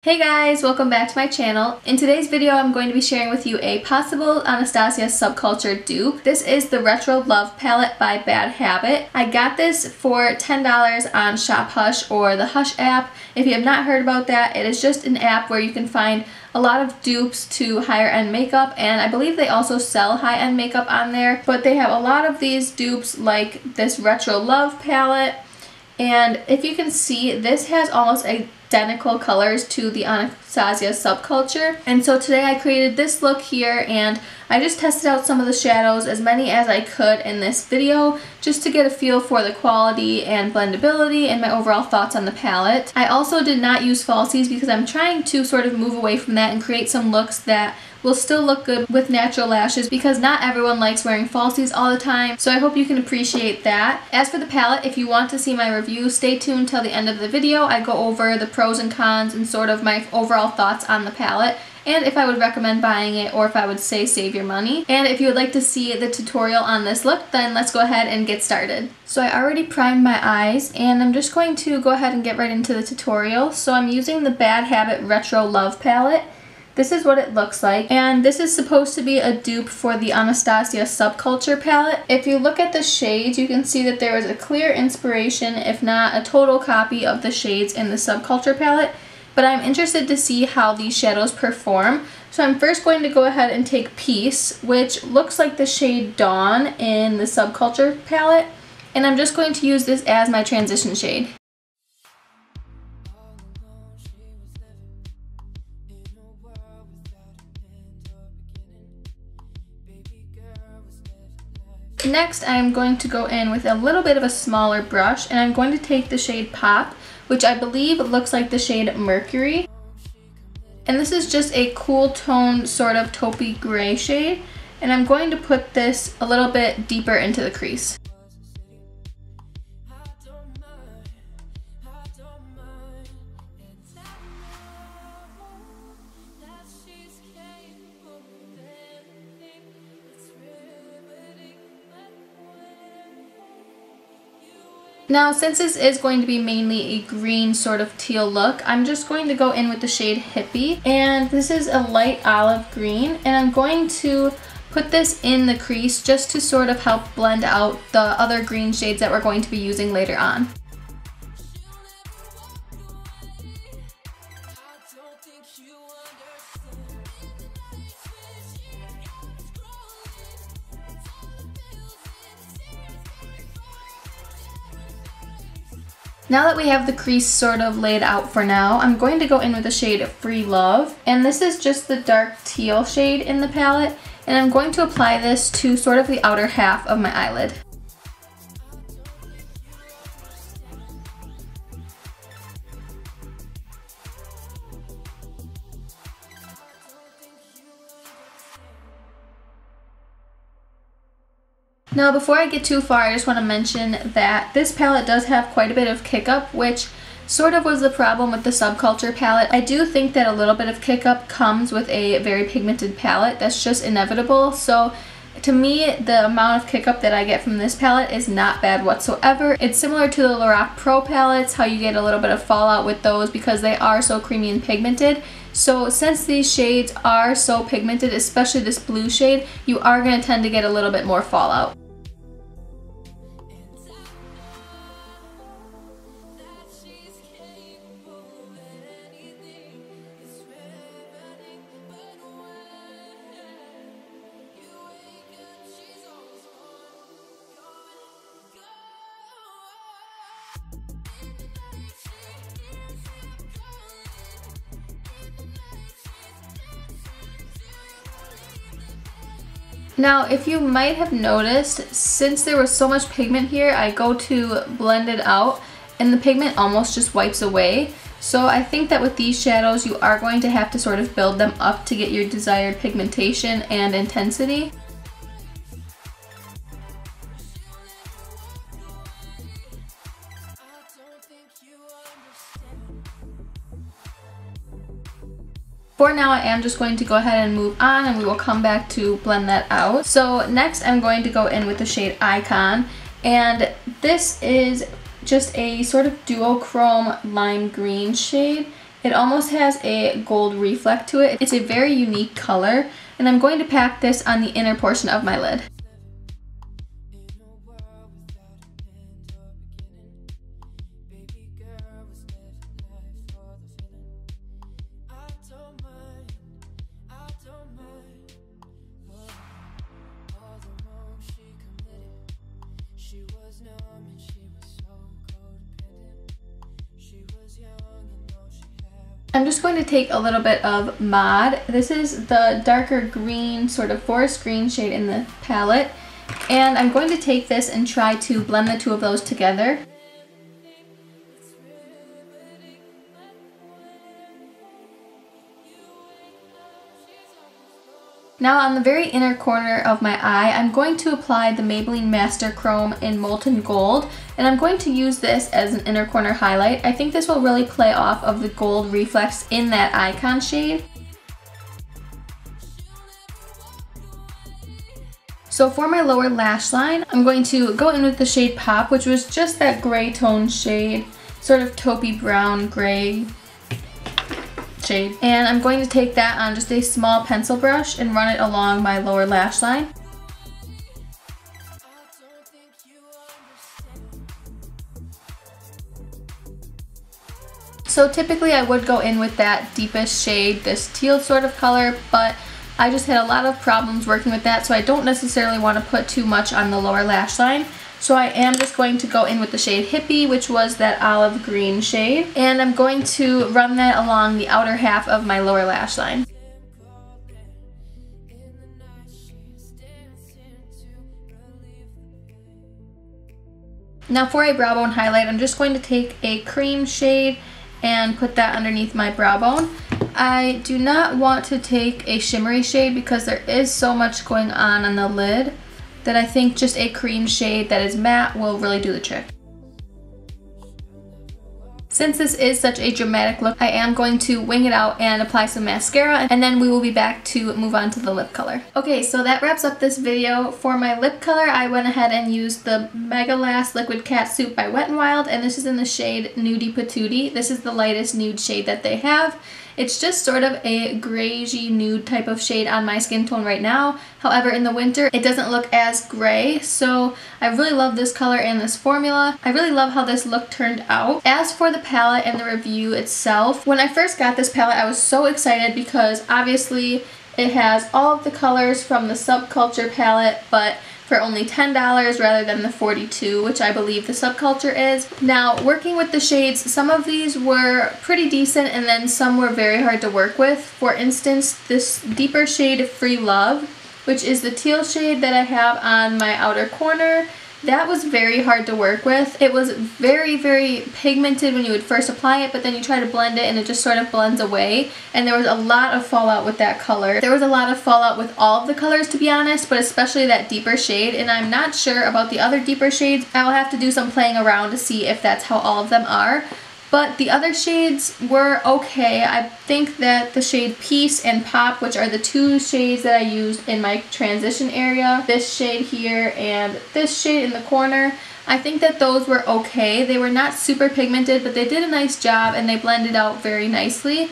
Hey guys, welcome back to my channel. In today's video, I'm going to be sharing with you a possible Anastasia Subculture dupe. This is the Retro Love Palette by Bad Habit. I got this for $10 on Shop Hush or the Hush app. If you have not heard about that, it is just an app where you can find a lot of dupes to higher end makeup, and I believe they also sell high end makeup on there, but they have a lot of these dupes like this Retro Love Palette. And if you can see, this has almost identical colors to the Anastasia Subculture. And so today I created this look here, and I just tested out some of the shadows, as many as I could in this video, just to get a feel for the quality and blendability and my overall thoughts on the palette. I also did not use falsies because I'm trying to sort of move away from that and create some looks that will still look good with natural lashes, because not everyone likes wearing falsies all the time, so I hope you can appreciate that. As for the palette, if you want to see my review, stay tuned till the end of the video. I go over the pros and cons and sort of my overall thoughts on the palette, and if I would recommend buying it or if I would say save your money. And if you would like to see the tutorial on this look, then let's go ahead and get started. So I already primed my eyes, and I'm just going to go ahead and get right into the tutorial. So I'm using the Bad Habit Retro Love Palette. This is what it looks like, and this is supposed to be a dupe for the Anastasia Subculture palette. If you look at the shades, you can see that there is a clear inspiration, if not a total copy of the shades in the Subculture palette, but I'm interested to see how these shadows perform. So I'm first going to go ahead and take Peace, which looks like the shade Dawn in the Subculture palette, and I'm just going to use this as my transition shade. Next, I'm going to go in with a little bit of a smaller brush, and I'm going to take the shade Pop, which I believe looks like the shade Mercury. And this is just a cool tone, sort of taupey gray shade, and I'm going to put this a little bit deeper into the crease. Now, since this is going to be mainly a green sort of teal look, I'm just going to go in with the shade Hippie, and this is a light olive green, and I'm going to put this in the crease just to sort of help blend out the other green shades that we're going to be using later on. Now that we have the crease sort of laid out for now, I'm going to go in with the shade Free Love, and this is just the dark teal shade in the palette, and I'm going to apply this to sort of the outer half of my eyelid. Now, before I get too far, I just want to mention that this palette does have quite a bit of kick-up, which sort of was the problem with the Subculture palette. I do think that a little bit of kick-up comes with a very pigmented palette. That's just inevitable. So to me, the amount of kick-up that I get from this palette is not bad whatsoever. It's similar to the Lorac Pro palettes, how you get a little bit of fallout with those because they are so creamy and pigmented. So since these shades are so pigmented, especially this blue shade, you are going to tend to get a little bit more fallout. Now, if you might have noticed, since there was so much pigment here, I go to blend it out and the pigment almost just wipes away. So I think that with these shadows, you are going to have to sort of build them up to get your desired pigmentation and intensity. For now, I am just going to go ahead and move on, and we will come back to blend that out. So next, I'm going to go in with the shade Icon, and this is just a sort of duochrome lime green shade, It almost has a gold reflect to it. It's a very unique color, and I'm going to pack this on the inner portion of my lid. I'm just going to take a little bit of Mod. This is the darker green, sort of forest green shade in the palette. And I'm going to take this and try to blend the two of those together. Now on the very inner corner of my eye, I'm going to apply the Maybelline Master Chrome in Molten Gold, and I'm going to use this as an inner corner highlight. I think this will really play off of the gold reflex in that icon shade. So for my lower lash line, I'm going to go in with the shade Pop, which was just that gray tone shade, sort of taupey brown gray shade. And I'm going to take that on just a small pencil brush and run it along my lower lash line. So typically I would go in with that deepest shade, this teal sort of color, but I just had a lot of problems working with that, so I don't necessarily want to put too much on the lower lash line. So I am just going to go in with the shade Hippie, which was that olive green shade, and I'm going to run that along the outer half of my lower lash line. Now for a brow bone highlight, I'm just going to take a cream shade and put that underneath my brow bone. I do not want to take a shimmery shade because there is so much going on the lid that I think just a cream shade that is matte will really do the trick. Since this is such a dramatic look, I am going to wing it out and apply some mascara, and then we will be back to move on to the lip color. Okay, so that wraps up this video. For my lip color, I went ahead and used the MegaLast Liquid Catsuit by Wet n Wild, and this is in the shade Nudie Patootie. This is the lightest nude shade that they have. It's just sort of a grayish nude type of shade on my skin tone right now. However, in the winter, it doesn't look as gray, so I really love this color and this formula. I really love how this look turned out. As for the palette and the review itself, when I first got this palette, I was so excited because obviously it has all of the colors from the Subculture palette, but for only $10 rather than the $42, which I believe the Subculture is. Now, working with the shades, some of these were pretty decent and then some were very hard to work with. For instance, this deeper shade Free Love, which is the teal shade that I have on my outer corner, that was very hard to work with. It was very, very pigmented when you would first apply it, but then you try to blend it and it just sort of blends away. And there was a lot of fallout with that color. There was a lot of fallout with all of the colors, to be honest, but especially that deeper shade. And I'm not sure about the other deeper shades. I will have to do some playing around to see if that's how all of them are. But the other shades were okay. I think that the shade Peace and Pop, which are the two shades that I used in my transition area, this shade here and this shade in the corner, I think that those were okay. They were not super pigmented, but they did a nice job and they blended out very nicely.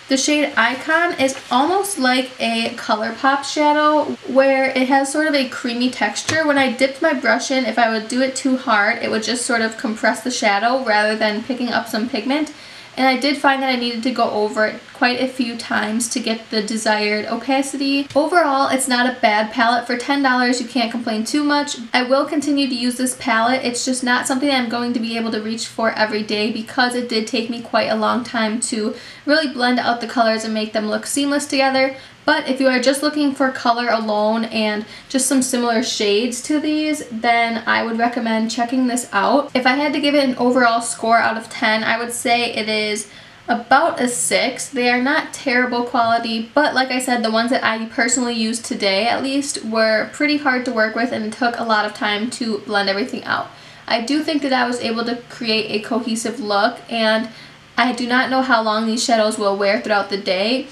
The shade Icon is almost like a ColourPop shadow where it has sort of a creamy texture. When I dipped my brush in, if I would do it too hard, it would just sort of compress the shadow rather than picking up some pigment. And I did find that I needed to go over it quite a few times to get the desired opacity. Overall, it's not a bad palette. For $10, you can't complain too much. I will continue to use this palette. It's just not something that I'm going to be able to reach for every day because it did take me quite a long time to really blend out the colors and make them look seamless together. But if you are just looking for color alone and just some similar shades to these, then I would recommend checking this out. If I had to give it an overall score out of 10, I would say it is about a 6. They are not terrible quality, but like I said, the ones that I personally used today at least were pretty hard to work with and it took a lot of time to blend everything out. I do think that I was able to create a cohesive look, and I do not know how long these shadows will wear throughout the day.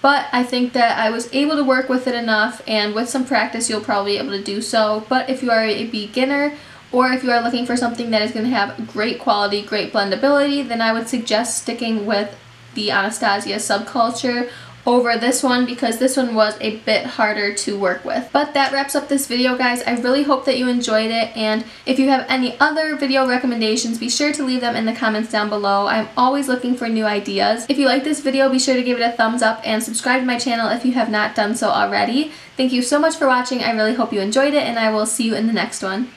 but I think that I was able to work with it enough, and with some practice you'll probably be able to do so. But if you are a beginner, or if you are looking for something that is going to have great quality, great blendability, then I would suggest sticking with the Anastasia Subculture over this one, because this one was a bit harder to work with. But that wraps up this video, guys. I really hope that you enjoyed it, and if you have any other video recommendations, be sure to leave them in the comments down below. I'm always looking for new ideas. If you like this video, be sure to give it a thumbs up and subscribe to my channel if you have not done so already. Thank you so much for watching. I really hope you enjoyed it, and I will see you in the next one.